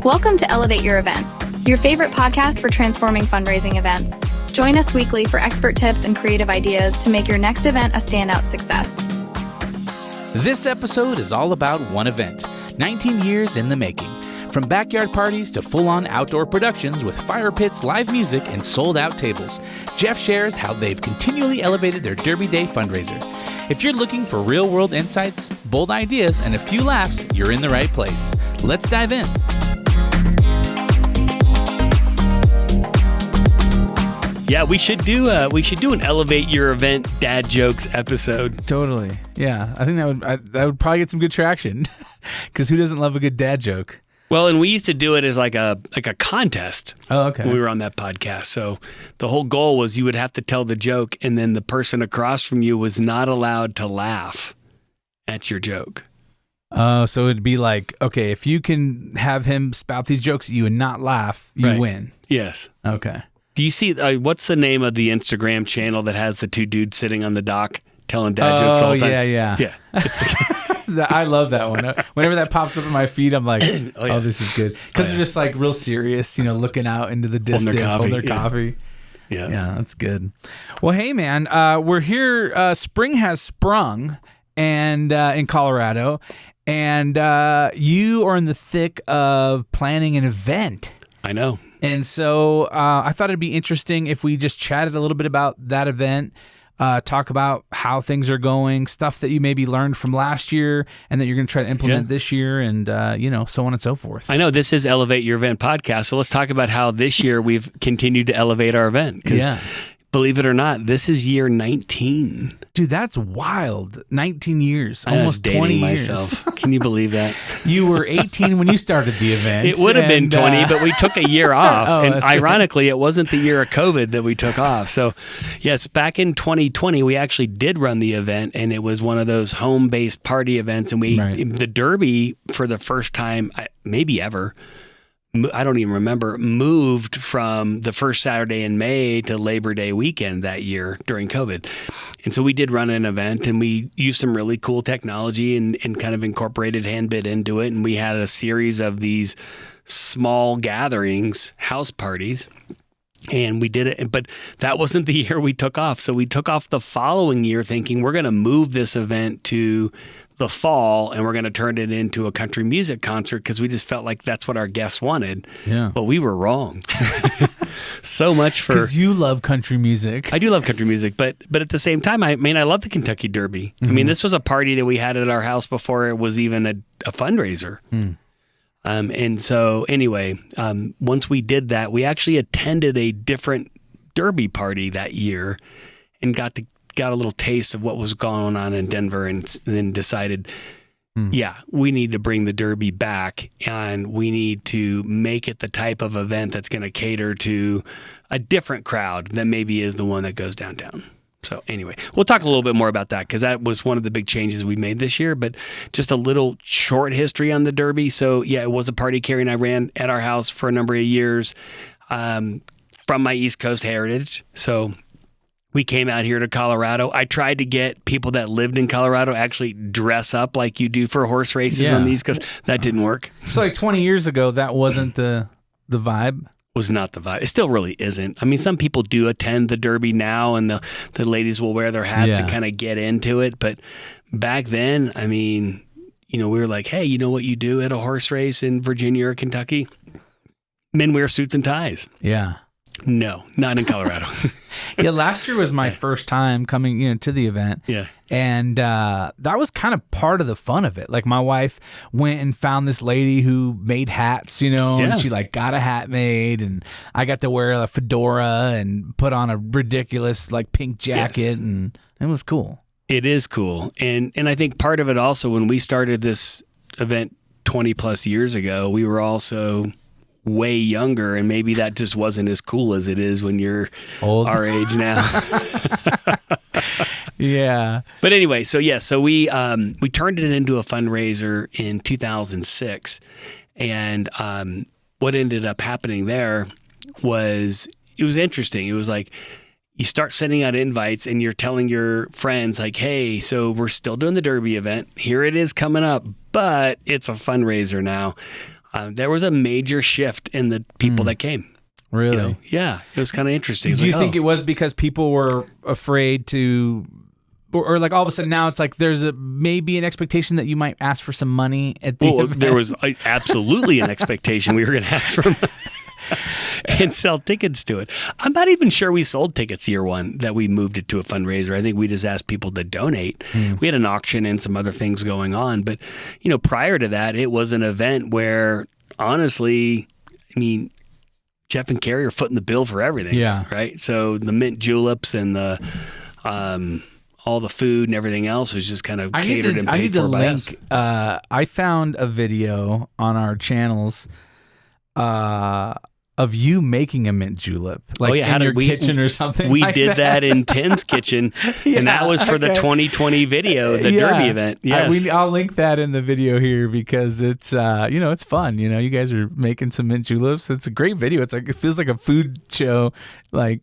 Welcome to Elevate Your Event, your favorite podcast for transforming fundraising events. Join us weekly for expert tips and creative ideas to make your next event a standout success. This episode is all about one event, 19 years in the making. From backyard parties to full-on outdoor productions with fire pits, live music, and sold-out tables, Jeff shares how they've continually elevated their Derby Day fundraiser. If you're looking for real-world insights, bold ideas, and a few laughs, you're in the right place. Let's dive in. Yeah, we should do an Elevate Your Event dad jokes episode. Totally. Yeah, I think that would probably get some good traction because who doesn't love a good dad joke? Well, and we used to do it as like a contest. Oh, okay. When we were on that podcast. So the whole goal was you would have to tell the joke, and then the person across from you was not allowed to laugh at your joke. Oh, so it'd be like, okay, if you can have him spout these jokes at you and not laugh, you win. Yes. Okay. Do you see, what's the name of the Instagram channel that has the two dudes sitting on the dock telling dad jokes all the time? Yeah. Yeah. I love that one. Whenever that pops up in my feed, I'm like, oh, this is good. Because they're just like real serious, looking out into the distance, holding their coffee. Yeah, that's good. Well, hey, man, we're here. Spring has sprung and in Colorado, and you are in the thick of planning an event. I know. And so I thought it'd be interesting if we just chatted a little bit about that event, talk about how things are going, stuff that you maybe learned from last year and that you're going to try to implement this year, and so on and so forth. I know this is Elevate Your Event podcast, so let's talk about how this year we've continued to elevate our event. Yeah. Believe it or not, this is year 19. Dude, that's wild. 19 years. Almost 20 years. Myself. Can you believe that? You were 18 when you started the event. It would have been 20, but we took a year off. And ironically, right. It wasn't the year of COVID that we took off. So, yes, back in 2020, we actually did run the event, and it was one of those home-based party events. And the Derby, for the first time, maybe ever, I don't even remember, moved from the first Saturday in May to Labor Day weekend that year during COVID. And so we did run an event, and we used some really cool technology and kind of incorporated Handbid into it. And we had a series of these small gatherings, house parties, and we did it. But that wasn't the year we took off. So we took off the following year thinking we're going to move this event to the fall, and we're going to turn it into a country music concert because we just felt like that's what our guests wanted. Yeah. But we were wrong. So much for... Because you love country music. I do love country music, but at the same time, I love the Kentucky Derby. Mm-hmm. I mean, this was a party that we had at our house before it was even a fundraiser. Mm. And so anyway, once we did that, we actually attended a different Derby party that year and got a little taste of what was going on in Denver, and then decided, we need to bring the Derby back, and we need to make it the type of event that's going to cater to a different crowd than maybe is the one that goes downtown. So anyway, we'll talk a little bit more about that because that was one of the big changes we made this year, but just a little short history on the Derby. So yeah, it was a party Carrie and I ran at our house for a number of years from my East Coast heritage. So we came out here to Colorado. I tried to get people that lived in Colorado actually dress up like you do for horse races on the East Coast. That didn't work. So like 20 years ago, that wasn't the vibe? Was not the vibe. It still really isn't. I mean, some people do attend the Derby now, and the ladies will wear their hats and kind of get into it. But back then, I mean, we were like, hey, you know what you do at a horse race in Virginia or Kentucky? Men wear suits and ties. Yeah. No, not in Colorado. Yeah, last year was my first time coming to the event. Yeah. And that was kind of part of the fun of it. Like my wife went and found this lady who made hats, and she got a hat made, and I got to wear a fedora and put on a ridiculous pink jacket, and it was cool. It is cool. And I think part of it also, when we started this event 20 plus years ago, we were also way younger, and maybe that just wasn't as cool as it is when you're old, our age now. Yeah. But anyway, so we turned it into a fundraiser in 2006, and what ended up happening there was, it was interesting. It was like you start sending out invites and you're telling your friends like, hey, so we're still doing the Derby event. Here it is coming up, but it's a fundraiser now. there was a major shift in the people that came. Really? Yeah, it was kind of interesting. Do you think it was because people were afraid to, or like all of a sudden now it's like there's maybe an expectation that you might ask for some money at the event? There was absolutely an expectation we were going to ask for money and sell tickets to it. I'm not even sure we sold tickets year one that we moved it to a fundraiser. I think we just asked people to donate. We had an auction and some other things going on. But, prior to that, it was an event where, honestly, Jeff and Carrie are footing the bill for everything. Yeah. Right? So the mint juleps and the all the food and everything else was just kind of catered and paid for by us. I found a video on our channels of you making a mint julep, like in your kitchen or something. We like did that in Tim's kitchen, and that was for the 2020 video, the Derby event. Yes. I'll link that in the video here because it's it's fun. You guys are making some mint juleps. It's a great video. It's like it feels like a food show, I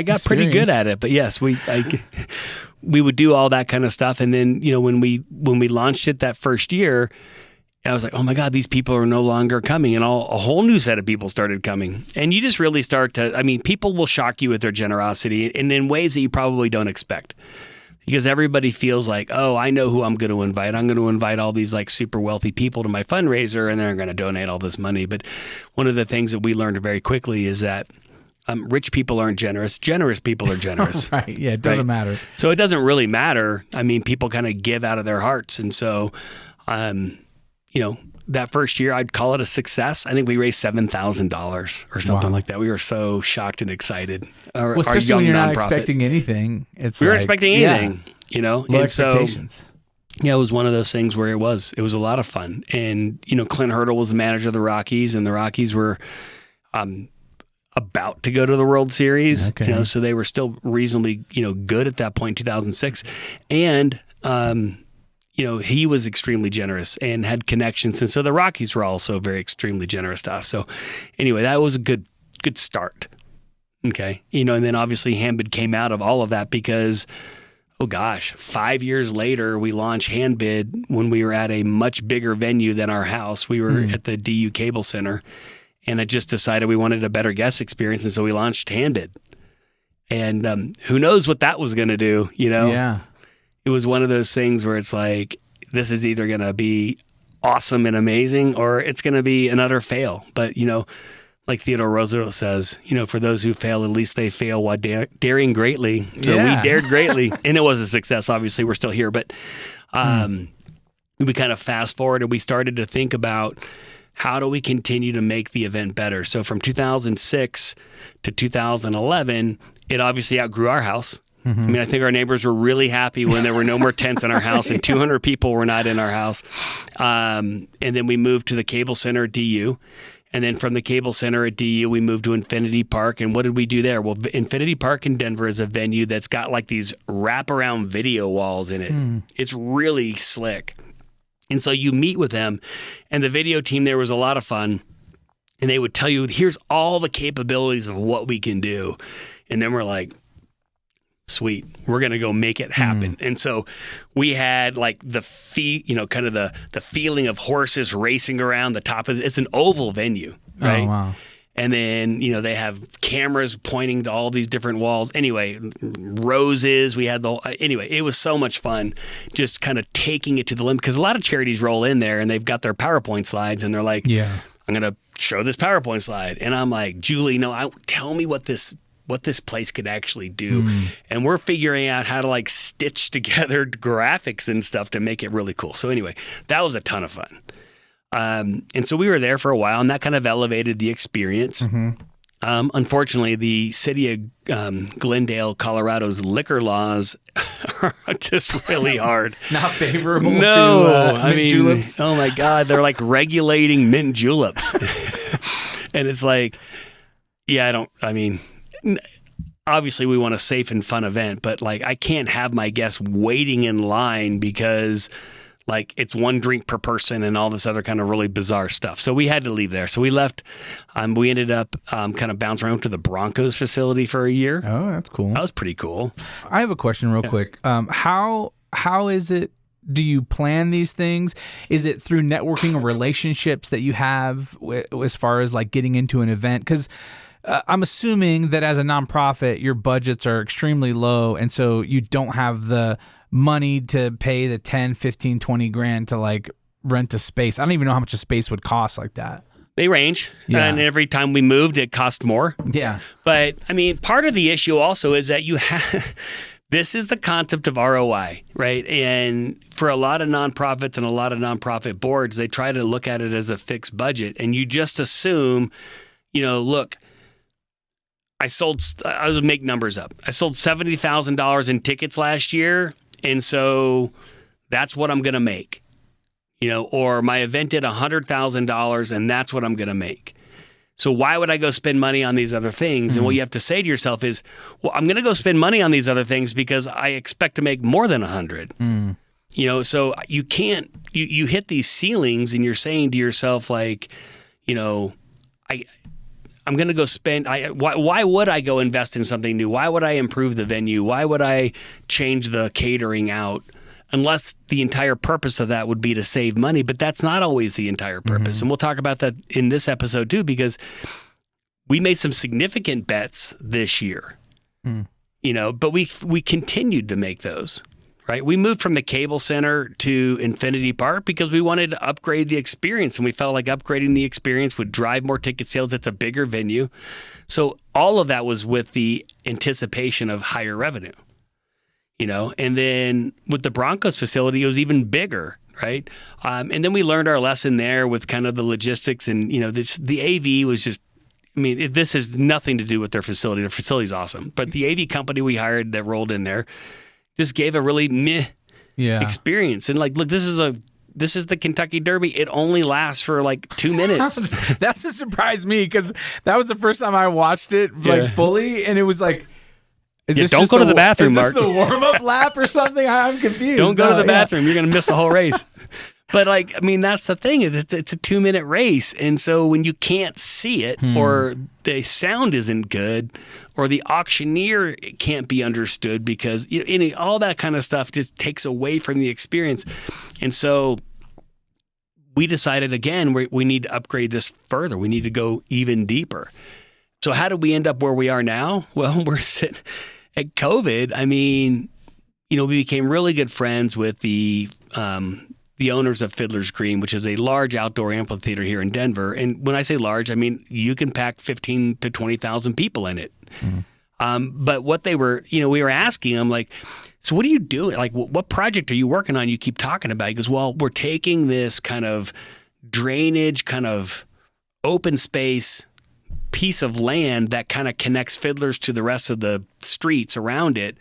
got pretty good at it, but yes, we would do all that kind of stuff, and then when we launched it that first year, I was like, oh my God, these people are no longer coming. And a whole new set of people started coming. And you just really start to, people will shock you with their generosity and in ways that you probably don't expect. Because everybody feels like, oh, I know who I'm going to invite. I'm going to invite all these super wealthy people to my fundraiser and they're going to donate all this money. But one of the things that we learned very quickly is that rich people aren't generous. Generous people are generous. Right. Yeah, it doesn't matter. So it doesn't really matter. People kind of give out of their hearts. And so, that first year, I'd call it a success. I think we raised $7,000 or something like that. We were so shocked and excited. Especially when you're not expecting anything. We weren't expecting anything, Low expectations. It was one of those things where it was a lot of fun. And, Clint Hurdle was the manager of the Rockies, and the Rockies were about to go to the World Series. Okay. So they were still reasonably, good at that point, 2006. And, he was extremely generous and had connections. And so the Rockies were also very extremely generous to us. So anyway, that was a good start. Okay. And then obviously Handbid came out of all of that because, 5 years later, we launched Handbid when we were at a much bigger venue than our house. We were at the DU Cable Center, and I just decided we wanted a better guest experience. And so we launched Handbid. And who knows what that was going to do, Yeah. It was one of those things where it's like, this is either going to be awesome and amazing or it's going to be an utter fail. But, like Theodore Roosevelt says, for those who fail, at least they fail while daring greatly. So we dared greatly, and it was a success. Obviously, we're still here. But we kind of fast forward and we started to think about how do we continue to make the event better? So from 2006 to 2011, it obviously outgrew our house. I think our neighbors were really happy when there were no more tents in our house and 200 people were not in our house. And then we moved to the Cable Center at DU. And then from the Cable Center at DU, we moved to Infinity Park. And what did we do there? Well, Infinity Park in Denver is a venue that's got these wraparound video walls in it. It's really slick. And so you meet with them. And the video team there was a lot of fun. And they would tell you, here's all the capabilities of what we can do. And then we're like, sweet, we're going to go make it happen. And so we had the feeling of horses racing around the top of it's an oval venue, right? Oh, wow. And then, they have cameras pointing to all these different walls. Anyway, roses, we had anyway, it was so much fun just kind of taking it to the limit because a lot of charities roll in there and they've got their PowerPoint slides and they're like, I'm going to show this PowerPoint slide. And I'm like, Julie, no, tell me what this place could actually do. And we're figuring out how to stitch together graphics and stuff to make it really cool. So anyway, that was a ton of fun. And so we were there for a while and that kind of elevated the experience. Unfortunately, the city of Glendale, Colorado's liquor laws are just really hard. Not favorable to mint juleps. Oh my God, they're regulating mint juleps. And it's obviously we want a safe and fun event, but I can't have my guests waiting in line because it's one drink per person and all this other kind of really bizarre stuff. So we had to leave there. So we left. We ended up kind of bouncing around to the Broncos facility for a year. Oh, that's cool. That was pretty cool. I have a question real quick. How is it do you plan these things? Is it through networking or relationships that you have as far as like getting into an event? Because I'm assuming that as a nonprofit, your budgets are extremely low, and so you don't have the money to pay the 10, 15, 20 grand to like rent a space. I don't even know how much a space would cost like that. They range, and every time we moved, it cost more. Yeah. But, I mean, part of the issue also is that you have, this is the concept of ROI, right? And for a lot of nonprofits and a lot of nonprofit boards, they try to look at it as a fixed budget. And you just assume, look, I would make numbers up. I sold $70,000 in tickets last year, and so that's what I'm going to make. Or my event did $100,000 and that's what I'm going to make. So why would I go spend money on these other things? And what you have to say to yourself is, well, I'm going to go spend money on these other things because I expect to make more than 100. So you can't, you hit these ceilings and you're saying to yourself like, I'm going to go spend, why would I go invest in something new? Why would I improve the venue? Why would I change the catering out? Unless the entire purpose of that would be to save money, but that's not always the entire purpose. And we'll talk about that in this episode too, because we made some significant bets this year, but we continued to make those, right? We moved from the Cable Center to Infinity Park because we wanted to upgrade the experience, and we felt like upgrading the experience would drive more ticket sales. It's a bigger venue. So all of that was with the anticipation of higher revenue. And then with the Broncos facility, it was even bigger, right? And then we learned our lesson there with kind of the logistics and, the AV was just, this has nothing to do with their facility. Their facility's awesome. But the AV company we hired that rolled in there just gave a really meh experience. And like, look, this is the Kentucky Derby. It only lasts for like 2 minutes. That's what surprised me because that was the first time I watched it fully. And it was like, don't go to the bathroom, Mark. Is this the warm-up lap or something? I'm confused. Don't go to the bathroom. You're going to miss the whole race. But, that's the thing. It's a 2-minute race. And so when you can't see it or the sound isn't good or the auctioneer can't be understood because all that kind of stuff just takes away from the experience. And so we decided, again, we need to upgrade this further. We need to go even deeper. So how did we end up where we are now? Well, we're sitting... At COVID, we became really good friends with the owners of Fiddler's Green, which is a large outdoor amphitheater here in Denver. And when I say large, you can pack 15 to 20,000 people in it. But what they were, we were asking them like, so what do you do? Like, what project are you working on? You keep talking about. He goes, well, we're taking this kind of drainage, kind of open space piece of land that kind of connects Fiddler's to the rest of the streets around it.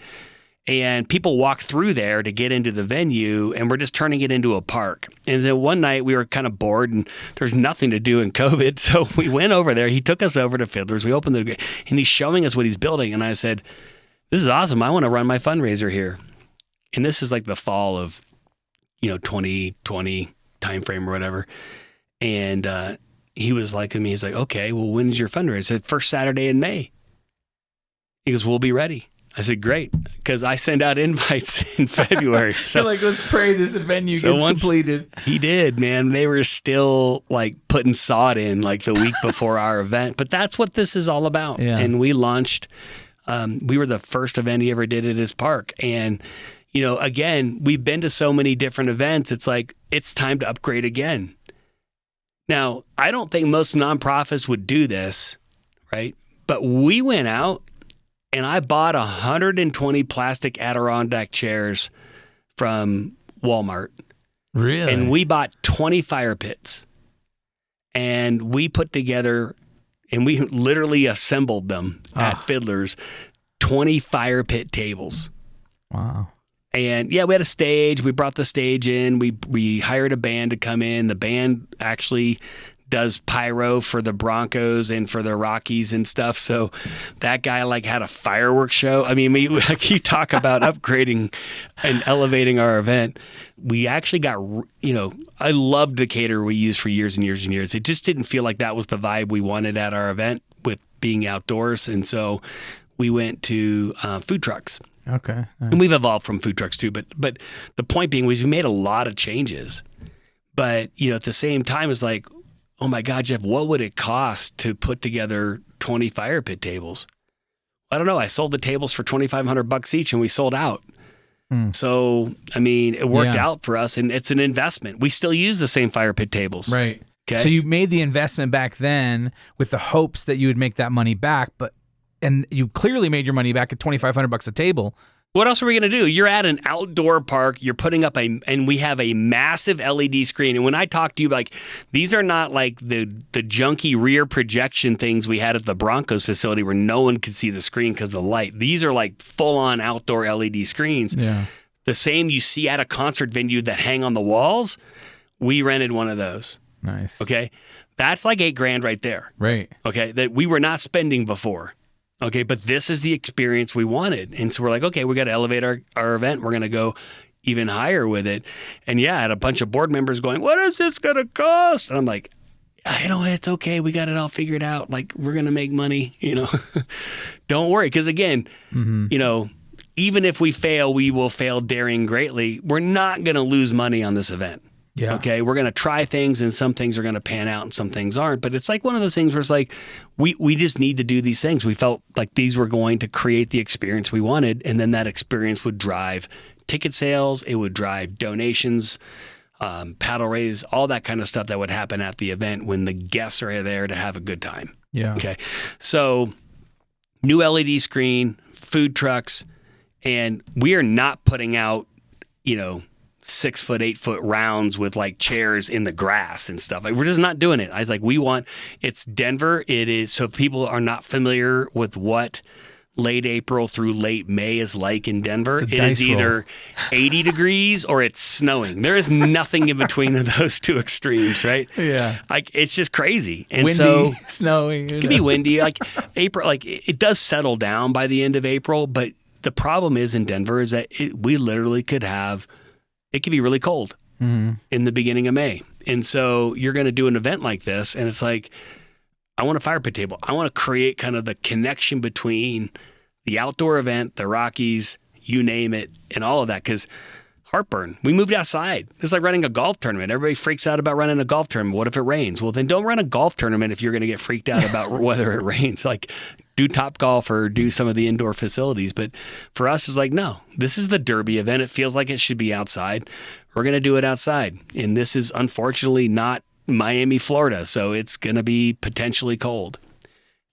And people walk through there to get into the venue, and we're just turning it into a park. And then one night we were kind of bored and there's nothing to do in COVID. So we went over there. He took us over to Fiddler's. We opened and he's showing us what he's building. And I said, this is awesome. I want to run my fundraiser here. And this is like the fall of, 2020 timeframe or whatever. And, he was like to me, he's like, okay, well, when is your fundraiser? I said, first Saturday in May. He goes, we'll be ready. I said, great, because I send out invites in February. So like, let's pray this venue gets completed. He did, man. They were still like putting sod in like the week before our event. But that's what this is all about. Yeah. And we launched, we were the first event he ever did at his park. And, again, we've been to so many different events. It's like, it's time to upgrade again. Now, I don't think most nonprofits would do this, right? But we went out and I bought 120 plastic Adirondack chairs from Walmart. Really? And we bought 20 fire pits. And we put together, and we literally assembled them at Fiddler's, 20 fire pit tables. Wow. And we had a stage. We brought the stage in. We hired a band to come in. The band actually does pyro for the Broncos and for the Rockies and stuff. So that guy had a fireworks show. You talk about upgrading and elevating our event. We actually got, I loved the caterer we used for years and years and years. It just didn't feel like that was the vibe we wanted at our event with being outdoors. And so we went to food trucks. Okay. Nice. And we've evolved from food trucks too, but the point being was we made a lot of changes. But, at the same time, it's like, oh my God, Jeff, what would it cost to put together 20 fire pit tables? I don't know. I sold the tables for $2,500 each and we sold out. So, it worked out for us, and it's an investment. We still use the same fire pit tables. Right. Okay. So you made the investment back then with the hopes that you would make that money back, and you clearly made your money back at $2,500 a table. What else are we going to do? You're at an outdoor park. You're putting up and we have a massive LED screen. And when I talk to you, like, these are not like the junky rear projection things we had at the Broncos facility where no one could see the screen because of the light. These are like full-on outdoor LED screens. Yeah. The same you see at a concert venue that hang on the walls. We rented one of those. Nice. Okay. That's like $8,000 right there. Right. Okay. That we were not spending before. Okay, but this is the experience we wanted. And so we're like, okay, we got to elevate our event. We're going to go even higher with it. And yeah, I had a bunch of board members going, what is this going to cost? And I'm like, it's okay. We got it all figured out. Like, we're going to make money, Don't worry. Because again, even if we fail, we will fail daring greatly. We're not going to lose money on this event. Yeah. Okay. We're going to try things, and some things are going to pan out and some things aren't. But it's like one of those things where it's like, we just need to do these things. We felt like these were going to create the experience we wanted. And then that experience would drive ticket sales. It would drive donations, paddle raise, all that kind of stuff that would happen at the event when the guests are there to have a good time. Yeah. Okay. So new LED screen, food trucks, and we are not putting out, 6 foot, 8 foot rounds with like chairs in the grass and stuff. Like, we're just not doing it. I was like, it's Denver. It is, so if people are not familiar with what late April through late May is like in Denver, it is either 80 degrees or it's snowing. There is nothing in between of those two extremes, right? Yeah. Like, it's just crazy. And windy, snowy. It can be windy. Like April, like it does settle down by the end of April, but the problem is in Denver is that we literally it could be really cold in the beginning of May. And so you're going to do an event like this, and it's like, I want a fire pit table. I want to create kind of the connection between the outdoor event, the Rockies, you name it, and all of that. Because heartburn, we moved outside. It's like running a golf tournament. Everybody freaks out about running a golf tournament. What if it rains? Well, then don't run a golf tournament if you're going to get freaked out about whether it rains. Like, do Top Golf or do some of the indoor facilities. But for us, it's like, no, this is the Derby event. It feels like it should be outside. We're going to do it outside. And this is unfortunately not Miami, Florida. So it's going to be potentially cold.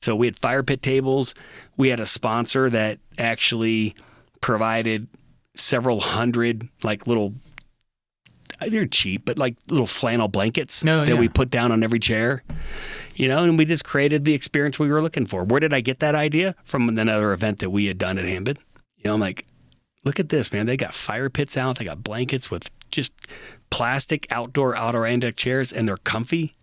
So we had fire pit tables. We had a sponsor that actually provided several hundred like little, they're cheap, but like little flannel blankets that we put down on every chair. And we just created the experience we were looking for. Where did I get that idea? From another event that we had done at Handbid. I'm like, look at this, man. They got fire pits out. They got blankets with just plastic outdoor Adirondack chairs, and they're comfy.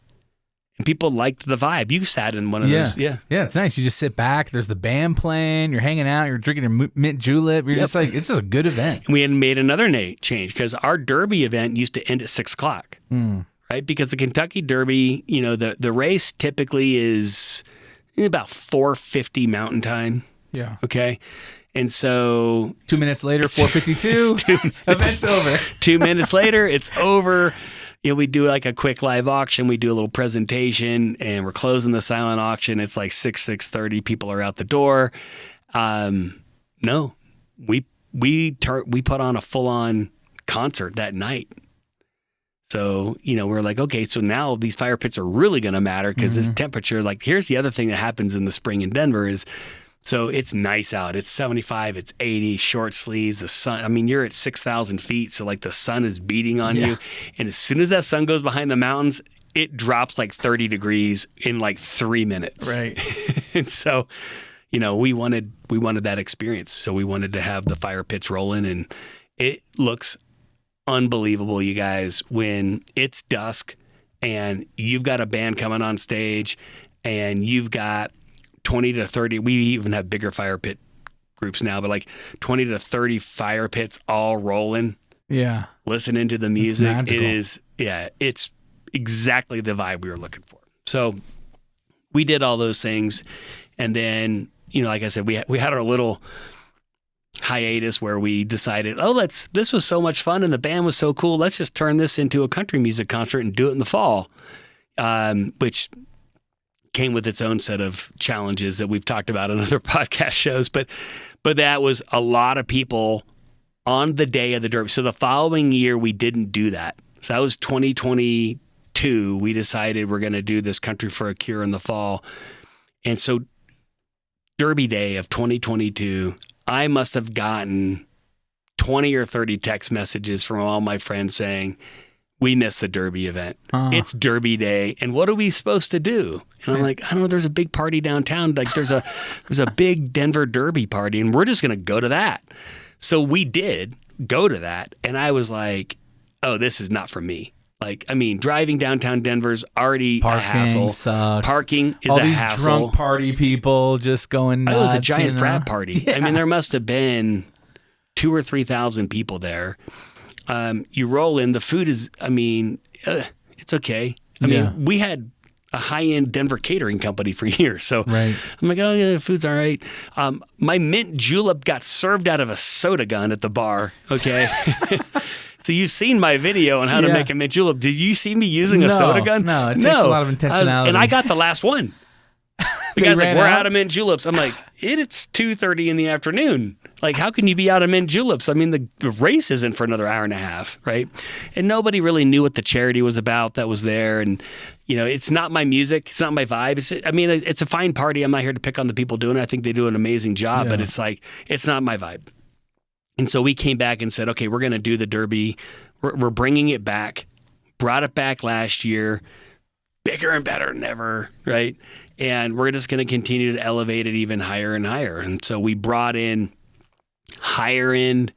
And people liked the vibe. You sat in one of those. Yeah. Yeah, it's nice. You just sit back. There's the band playing. You're hanging out. You're drinking your mint julep. You're just like, it's just a good event. And we had made another change because our Derby event used to end at 6:00. Right? Because the Kentucky Derby, the race typically is about 4:50 Mountain Time. Yeah. Okay. And so 2 minutes later, 4:52, event's over. 2 minutes later, it's over. We do like a quick live auction. We do a little presentation, and we're closing the silent auction. It's like 6:30. People are out the door. No, we put on a full on concert that night. So, we're like, okay, so now these fire pits are really going to matter because this temperature, like, here's the other thing that happens in the spring in Denver is, so it's nice out. It's 75, it's 80, short sleeves, the sun. You're at 6,000 feet. So like the sun is beating on you. And as soon as that sun goes behind the mountains, it drops like 30 degrees in like 3 minutes. Right. And so, we wanted that experience. So we wanted to have the fire pits rolling, and it looks unbelievable, you guys, when it's dusk and you've got a band coming on stage and you've got 20 to 30, we even have bigger fire pit groups now, but like 20 to 30 fire pits all rolling. Yeah. Listening to the music. It's exactly the vibe we were looking for. So we did all those things. And then, like I said, we had our little hiatus where we decided, this was so much fun and the band was so cool. Let's just turn this into a country music concert and do it in the fall, which came with its own set of challenges that we've talked about on other podcast shows. But that was a lot of people on the day of the Derby. So the following year, we didn't do that. So that was 2022. We decided we're going to do this Country for a Cure in the fall. And so Derby Day of 2022, I must have gotten 20 or 30 text messages from all my friends saying, we missed the Derby event. It's Derby Day. And what are we supposed to do? And I'm like, I don't know, there's a big party downtown. Like there's a big Denver Derby party and we're just going to go to that. So we did go to that. And I was like, oh, this is not for me. Like, I mean, driving downtown Denver's already a hassle. Sucks. Parking is all a these hassle. Drunk party people just going nuts. It was a giant frat party. Yeah. I mean, there must have been 2,000 or 3,000 people there. You roll in, the food is, I mean, it's okay. I mean, we had a high-end Denver catering company for years. So right. I'm like, oh, yeah, the food's all right. My mint julep got served out of a soda gun at the bar, okay? So you've seen my video on how to make a mint julep. Did you see me using a soda gun? No, it takes a lot of intentionality. And I got the last one. The guy's like, we're out of mint juleps. I'm like, it's 2:30 in the afternoon. Like, how can you be out of mint juleps? I mean, the race isn't for another hour and a half, right? And nobody really knew what the charity was about that was there. And, you know, it's not my music. It's not my vibe. It's a fine party. I'm not here to pick on the people doing it. I think they do an amazing job, but it's like, it's not my vibe. And so we came back and said, okay, we're going to do the Derby. We're bringing it back. Brought it back last year. Bigger and better than ever, right? And we're just going to continue to elevate it even higher and higher. And so we brought in higher end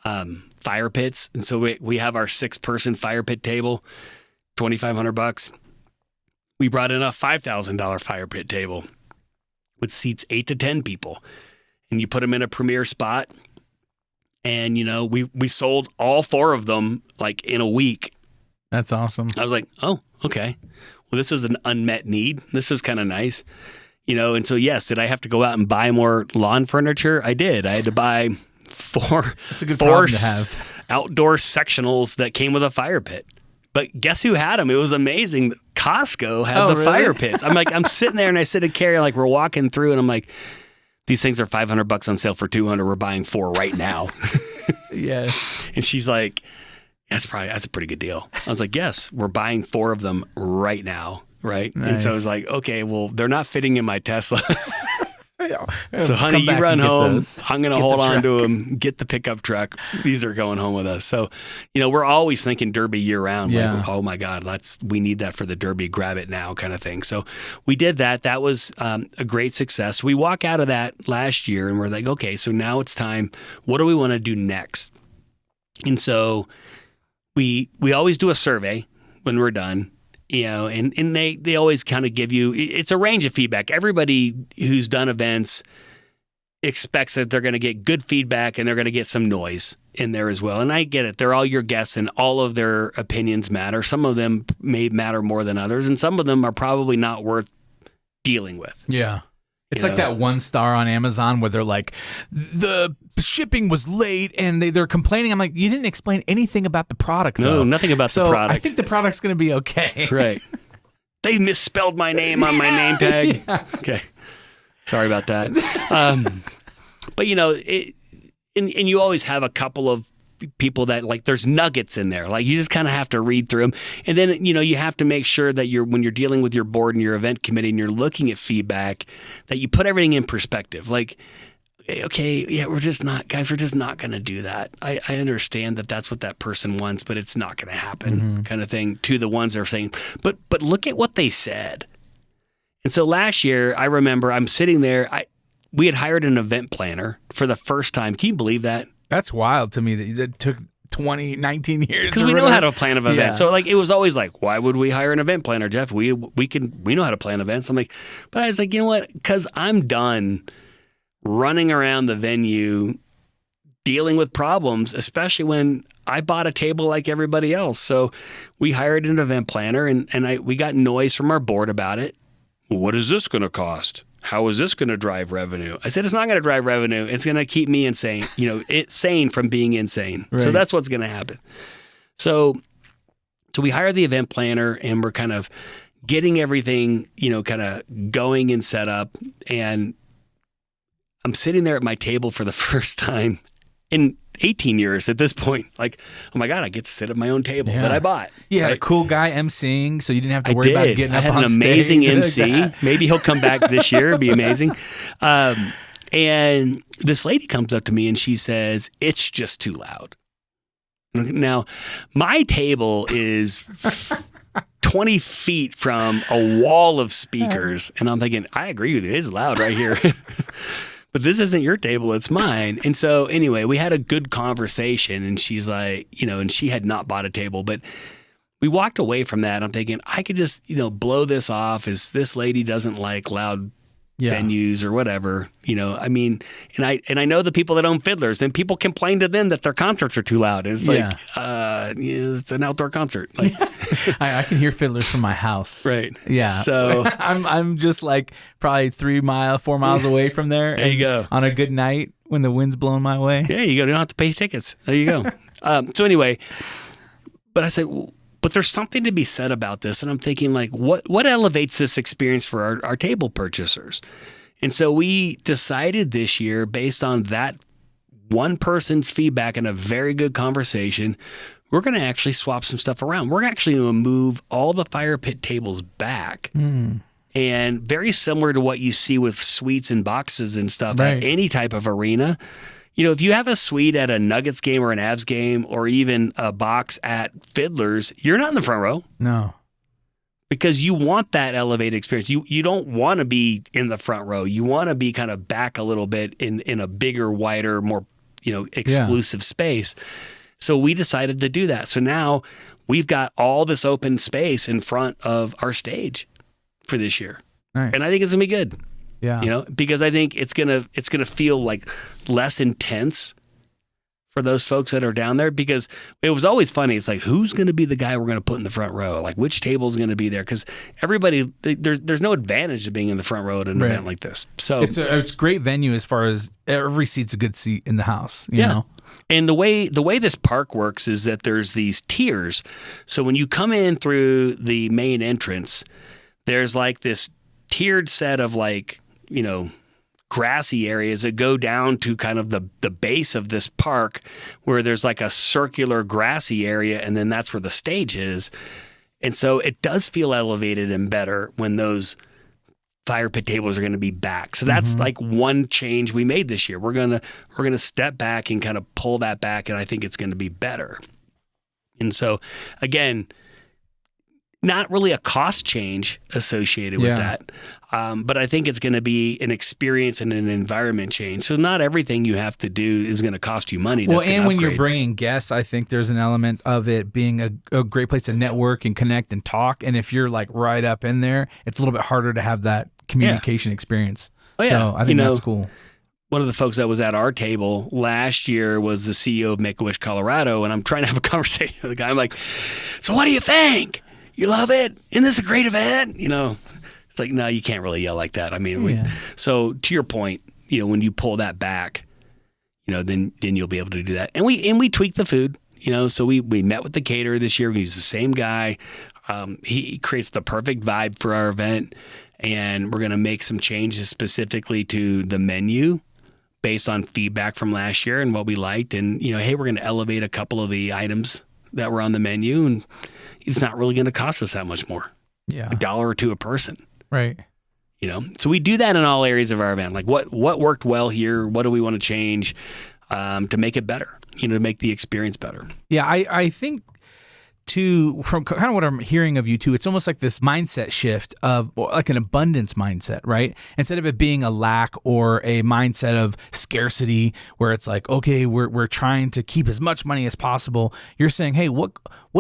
fire pits. And so we have our 6-person fire pit table, $2,500. We brought in a $5,000 fire pit table with seats 8 to 10 people. And you put them in a premier spot. And, you know, we sold all 4 of them like in a week. That's awesome. I was like, oh, okay. Well, this is an unmet need. This is kind of nice. You know, and so, yes, did I have to go out and buy more lawn furniture? I did. I had to buy 4 That's a good problem to have. Outdoor sectionals that came with a fire pit. But guess who had them? It was amazing. Costco had the fire pits. I'm like, I'm sitting there and I sit and Carrie, like we're walking through and I'm like, these things are $500 on sale for $200. We're buying 4 right now. Yes. And she's like, that's a pretty good deal. I was like, yes, we're buying 4 of them right now. Right. Nice. And so I was like, okay, well, they're not fitting in my Tesla. So honey, you run home. I'm going to hold on to them, get the pickup truck. These are going home with us. So, you know, we're always thinking Derby year round. Yeah. Like, oh my God, we need that for the Derby, grab it now kind of thing. So we did that. That was a great success. We walk out of that last year and we're like, okay, so now it's time. What do we want to do next? And so we always do a survey when we're done. You know, and they always kind of give you, it's a range of feedback. Everybody who's done events expects that they're going to get good feedback and they're going to get some noise in there as well. And I get it. They're all your guests and all of their opinions matter. Some of them may matter more than others, and some of them are probably not worth dealing with. Yeah. It's like that 1 star on Amazon where they're like, the shipping was late and they're complaining. I'm like, you didn't explain anything about the product, though. No, nothing about the product. I think the product's going to be okay. Right. They misspelled my name on my name tag. Yeah. Okay. Sorry about that. But, you know, and you always have a couple of people that, like, there's nuggets in there. Like, you just kind of have to read through them. And then, you know, you have to make sure that when you're dealing with your board and your event committee and you're looking at feedback, that you put everything in perspective. Like, okay, yeah, we're just not going to do that. I understand that that's what that person wants, but it's not going to happen, kind of thing, to the ones that are saying, but look at what they said. And so last year, I remember I'm sitting there, we had hired an event planner for the first time. Can you believe that? That's wild to me that took 19 years. Because we know how to plan an event. Yeah. So, like, it was always like, why would we hire an event planner, Jeff? We know how to plan events. I'm like, but I was like, you know what? Because I'm done running around the venue dealing with problems, especially when I bought a table like everybody else. So we hired an event planner and we got noise from our board about it. Well, what is this going to cost? how is this going to drive revenue? I said, it's not going to drive revenue. It's going to keep me insane, sane from being insane. Right. So that's what's going to happen. So we hire the event planner, and we're kind of getting everything, kind of going and set up. And I'm sitting there at my table for the first time in 18 years at this point. Like, oh my God, I get to sit at my own table that I bought. You had a cool guy emceeing, so you didn't have to worry about getting up on stage. I had an amazing MC. Maybe he'll come back this year. It'd be amazing. And this lady comes up to me and she says, it's just too loud. Now, my table is 20 feet from a wall of speakers. And I'm thinking, I agree with you. It is loud right here. But this isn't your table, it's mine. And so anyway, we had a good conversation, and she's like, and she had not bought a table, but we walked away from that. I'm thinking I could just, blow this off as this lady doesn't like loud venues or whatever, I mean, and I know the people that own Fiddlers, and people complain to them that their concerts are too loud. And it's like, it's an outdoor concert. Like, I can hear Fiddlers from my house. Right. Yeah. So I'm just like probably 4 miles away from there. There you go. On a good night when the wind's blowing my way. Yeah, you don't have to pay tickets. There you go. So anyway, but I said, but there's something to be said about this. And I'm thinking, like, what elevates this experience for our table purchasers? And so we decided this year, based on that one person's feedback and a very good conversation, we're going to actually swap some stuff around. We're actually going to move all the fire pit tables back. And very similar to what you see with suites and boxes and stuff at any type of arena. If you have a suite at a Nuggets game or an Avs game, or even a box at Fiddlers, you're not in the front row. No. Because you want that elevated experience. You don't want to be in the front row. You want to be kind of back a little bit in a bigger, wider, more, exclusive space. So we decided to do that. So now we've got all this open space in front of our stage for this year. Nice. And I think it's going to be good. Yeah. Because I think it's gonna feel like less intense for those folks that are down there, because it was always funny. It's like, who's going to be the guy we're going to put in the front row? Like, which table's going to be there? Because everybody, there's no advantage to being in the front row at an event like this. So it's a great venue as far as every seat's a good seat in the house. You know? And the way this park works is that there's these tiers. So when you come in through the main entrance, there's like this tiered set of grassy areas that go down to kind of the base of this park, where there's like a circular grassy area, and then that's where the stage is. And so it does feel elevated and better when those fire pit tables are going to be back. So that's like one change we made this year. We're going to step back and kind of pull that back, and I think it's going to be better. And so again, not really a cost change associated with that. But I think it's going to be an experience and an environment change. So not everything you have to do is going to cost you money. Well, and when you're bringing guests, I think there's an element of it being a great place to network and connect and talk. And if you're like right up in there, it's a little bit harder to have that communication experience. Oh, yeah. So I think that's cool. One of the folks that was at our table last year was the CEO of Make-A-Wish Colorado. And I'm trying to have a conversation with the guy. I'm like, so what do you think? You love it? Isn't this a great event? It's like, no, you can't really yell like that. I mean, so to your point, when you pull that back, then you'll be able to do that. And we tweaked the food, so we met with the caterer this year. We used the same guy. He creates the perfect vibe for our event, and we're going to make some changes specifically to the menu based on feedback from last year and what we liked. And, hey, we're going to elevate a couple of the items that were on the menu, and it's not really going to cost us that much more. Yeah. $1 or $2 a person. Right. So we do that in all areas of our event. Like what worked well here? What do we want to change to make it better? To make the experience better. Yeah. I think too, from kind of what I'm hearing of you too, it's almost like this mindset shift of like an abundance mindset, right? Instead of it being a lack or a mindset of scarcity where it's like, okay, we're trying to keep as much money as possible. You're saying, hey, what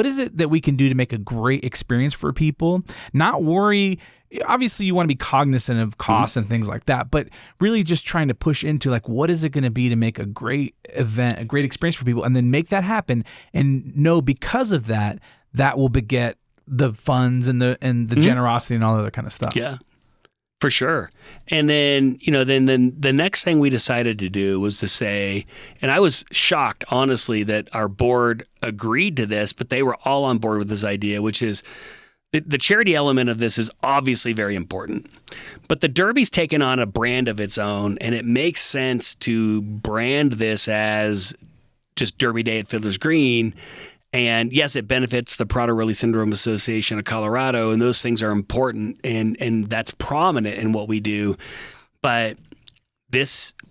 is it that we can do to make a great experience for people? Not worry. Obviously, you want to be cognizant of costs and things like that, but really just trying to push into like, what is it going to be to make a great event, a great experience for people, and then make that happen, and know because of that will beget the funds and the generosity and all that other kind of stuff. Yeah. For sure. And then, then the next thing we decided to do was to say, and I was shocked, honestly, that our board agreed to this, but they were all on board with this idea, which is the charity element of this is obviously very important. But the Derby's taken on a brand of its own, and it makes sense to brand this as just Derby Day at Fiddler's Green. And yes, it benefits the Prader-Willi Syndrome Association of Colorado, and those things are important, and that's prominent in what we do. But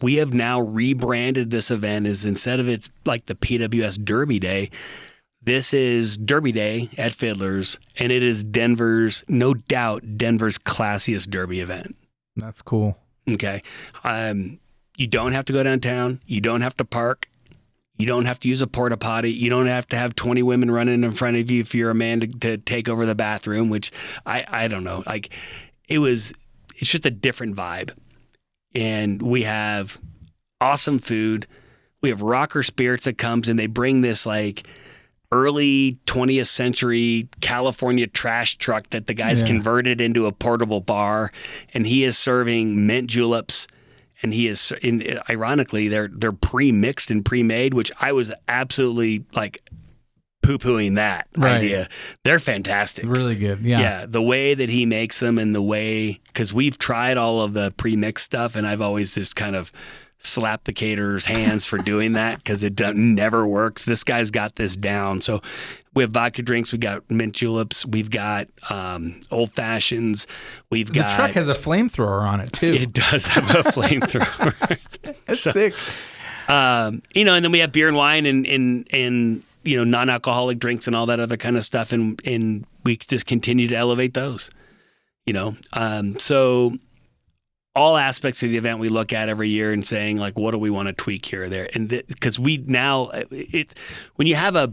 we have now rebranded this event as, instead of it's like the PWS Derby Day, this is Derby Day at Fiddler's, and it is no doubt Denver's classiest Derby event. That's cool. Okay. You don't have to go downtown. You don't have to park. You don't have to use a porta potty. You don't have to have 20 women running in front of you if you're a man to take over the bathroom, which I don't know. Like, it's just a different vibe. And we have awesome food. We have Rocker Spirits that comes, and they bring this like early 20th century California trash truck that the guy's converted into a portable bar, and he is serving mint juleps. And ironically, they're pre-mixed and pre-made, which I was absolutely like poo-pooing that idea. They're fantastic. Really good. Yeah. Yeah. The way that he makes them, and the way, because we've tried all of the pre-mixed stuff, and I've always just kind of slapped the caterer's hands for doing that because it never works. This guy's got this down. So we have vodka drinks. We got mint juleps. We've got old fashions. The truck has a flamethrower on it too. It does have a flamethrower. That's sick. And then we have beer and wine and non-alcoholic drinks and all that other kind of stuff, and we just continue to elevate those. So all aspects of the event we look at every year and saying, like, what do we want to tweak here or there? And because when you have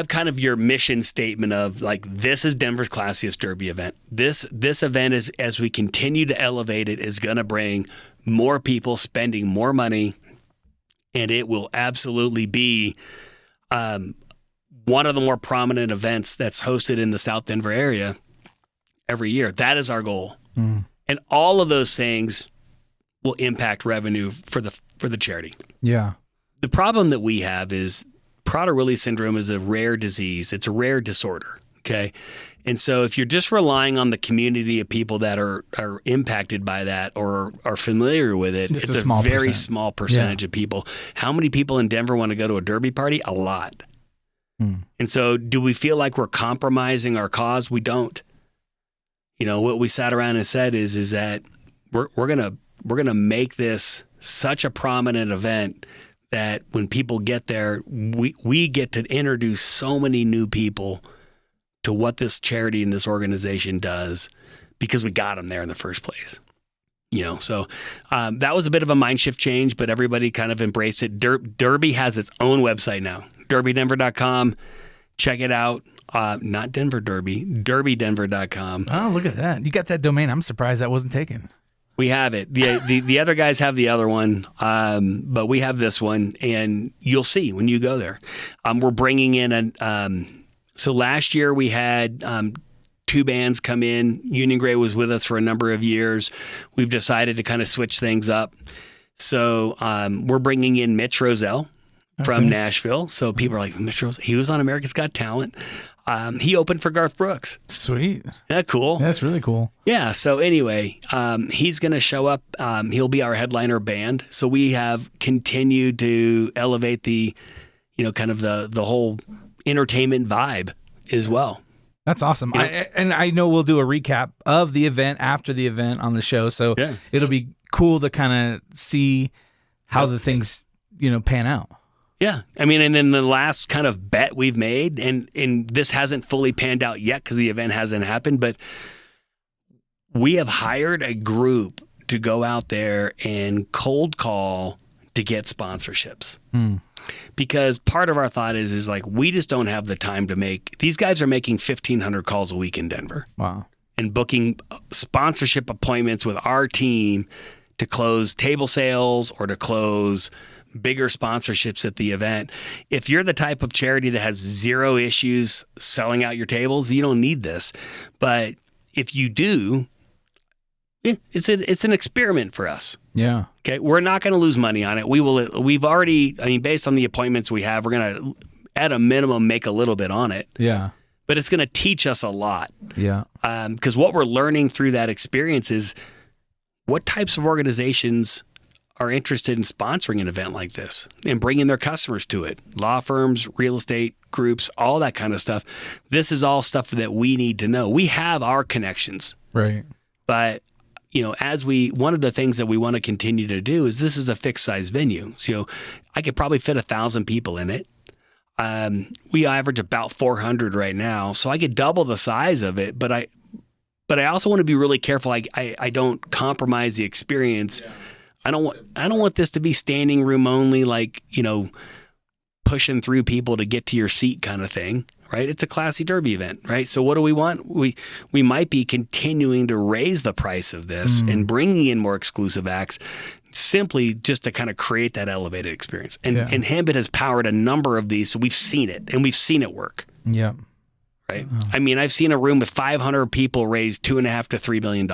kind of your mission statement of like, this is Denver's classiest Derby event. This event is, as we continue to elevate it, is going to bring more people spending more money, and it will absolutely be one of the more prominent events that's hosted in the South Denver area every year. That is our goal. Mm. And all of those things will impact revenue for the charity. Yeah. The problem that we have is Prader-Willi syndrome is a rare disease. It's a rare disorder. Okay. And so if you're just relying on the community of people that are impacted by that or are familiar with it, it's a very small percentage of people. How many people in Denver want to go to a Derby party? A lot. Mm. And so do we feel like we're compromising our cause? We don't. What we sat around and said is that we're gonna make this such a prominent event that when people get there, we get to introduce so many new people to what this charity and this organization does because we got them there in the first place. So that was a bit of a mind shift change, but everybody kind of embraced it. Derby has its own website now, derbydenver.com. Check it out. Not Denver Derby, derbydenver.com. Oh, look at that. You got that domain. I'm surprised that wasn't taken. We have it. The other guys have the other one, but we have this one, and you'll see when you go there. We're bringing in so last year we had two bands come in. Union Gray was with us for a number of years. We've decided to kind of switch things up. So we're bringing in Mitch Roselle from Nashville. So people are like, Mitch Roselle, he was on America's Got Talent. He opened for Garth Brooks. Sweet. Isn't that cool? That's really cool. Yeah. So anyway, he's going to show up. He'll be our headliner band. So we have continued to elevate the, kind of the whole entertainment vibe as well. That's awesome. I know we'll do a recap of the event after the event on the show. So it'll be cool to kind of see how the things, pan out. Yeah. I mean, and then the last kind of bet we've made, and this hasn't fully panned out yet because the event hasn't happened, but we have hired a group to go out there and cold call to get sponsorships. Because part of our thought is like, we just don't have the time to these guys are making 1,500 calls a week in Denver. Wow. And booking sponsorship appointments with our team to close table sales or to close bigger sponsorships at the event. If you're the type of charity that has zero issues selling out your tables, you don't need this. But if you do, Yeah, it's an experiment for us. Yeah. Okay, we're not going to lose money on it. We've already, I mean, based on the appointments we have, we're going to, at a minimum, make a little bit on it. Yeah. But it's going to teach us a lot. Yeah. Because what we're learning through that experience is what types of organizations are interested in sponsoring an event like this and bringing their customers to it. Law firms, real estate groups, all that kind of stuff. This is all stuff that we need to know. We have our connections. Right. But one of the things that we want to continue to do is this is a fixed size venue. So I could probably fit 1,000 people in it. We average about 400 right now. So I could double the size of it, but I also want to be really careful. I don't compromise the experience. Yeah. I don't want this to be standing room only, like, pushing through people to get to your seat kind of thing. Right? It's a classy derby event, right? So what do we want? We might be continuing to raise the price of this and bringing in more exclusive acts simply just to kind of create that elevated experience. And Handbid has powered a number of these, so we've seen it, and we've seen it work. Yeah. Right? Oh. I mean, I've seen a room with 500 people raise $2.5 to $3 million.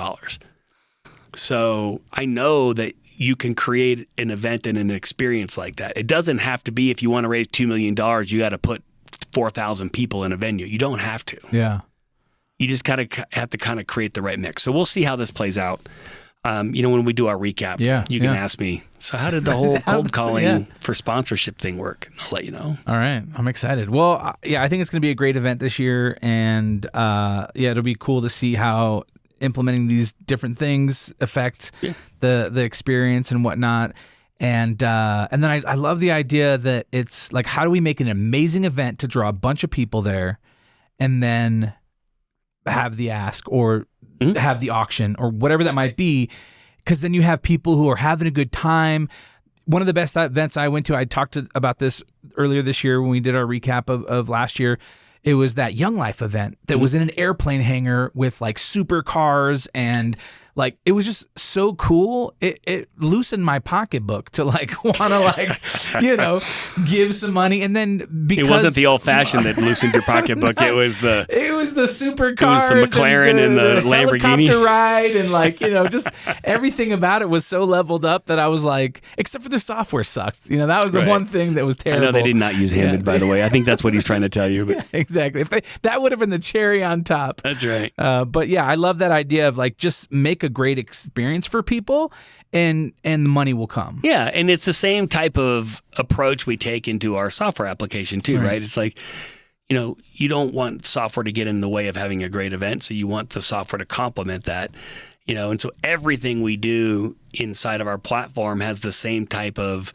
So I know that you can create an event and an experience like that. It doesn't have to be, if you want to raise $2 million, you got to put 4,000 people in a venue. You don't have to. Yeah. You just kind of have to kind of create the right mix. So we'll see how this plays out. When we do our recap, you can ask me, so how did the whole cold calling for sponsorship thing work? I'll let you know. All right. I'm excited. Well, I think it's going to be a great event this year. And it'll be cool to see how implementing these different things affect the experience and whatnot. And then I love the idea that it's like, how do we make an amazing event to draw a bunch of people there and then have the ask or have the auction or whatever that might be? Because then you have people who are having a good time. One of the best events I went to, I talked about this earlier this year when we did our recap of last year. It was that Young Life event that was in an airplane hangar with like supercars, and like it was just so cool. It loosened my pocketbook to like want to like give some money, and then because it wasn't the old fashioned that loosened your pocketbook. No, it was the supercars, it was the McLaren and the Lamborghini helicopter ride, and like just everything about it was so leveled up that I was like, except for the software sucked. That was the one thing that was terrible. I know they did not use Handbid, by the way. I think that's what he's trying to tell you. But. Yeah, exactly. That would have been the cherry on top. That's right. But yeah, I love that idea of like just make a great experience for people, and the money will come. Yeah, and it's the same type of approach we take into our software application too, right? It's like, you don't want software to get in the way of having a great event, so you want the software to complement that. And so everything we do inside of our platform has the same type of,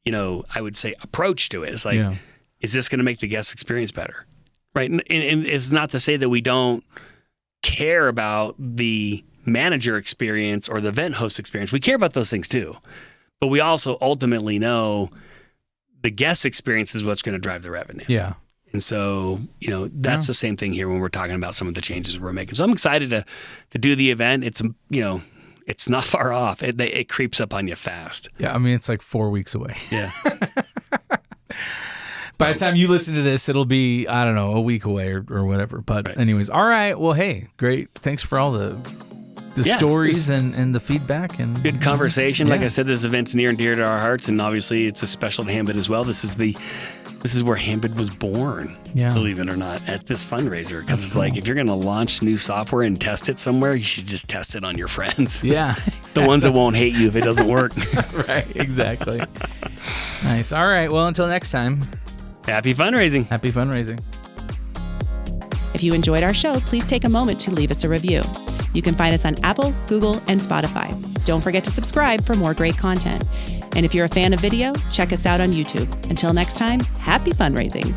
I would say, approach to it. It's like, is this going to make the guest experience better? Right. And it's not to say that we don't care about the manager experience or the event host experience. We care about those things too. But we also ultimately know the guest experience is what's going to drive the revenue. Yeah. And so, that's the same thing here when we're talking about some of the changes we're making. So I'm excited to do the event. It's, it's not far off. It creeps up on you fast. Yeah. I mean, it's like 4 weeks away. Yeah. By the time you listen to this, it'll be, I don't know, a week away or whatever. But anyways, all right. Well, hey, great. Thanks for all the stories and the feedback. And good conversation. Like I said, this event's near and dear to our hearts. And obviously, it's a special to Handbid as well. This is where Handbid was born, believe it or not, at this fundraiser. Because it's like, if you're going to launch new software and test it somewhere, you should just test it on your friends. Yeah. Exactly. The ones that won't hate you if it doesn't work. Right. Exactly. Nice. All right. Well, until next time. Happy fundraising. Happy fundraising. If you enjoyed our show, please take a moment to leave us a review. You can find us on Apple, Google, and Spotify. Don't forget to subscribe for more great content. And if you're a fan of video, check us out on YouTube. Until next time, happy fundraising.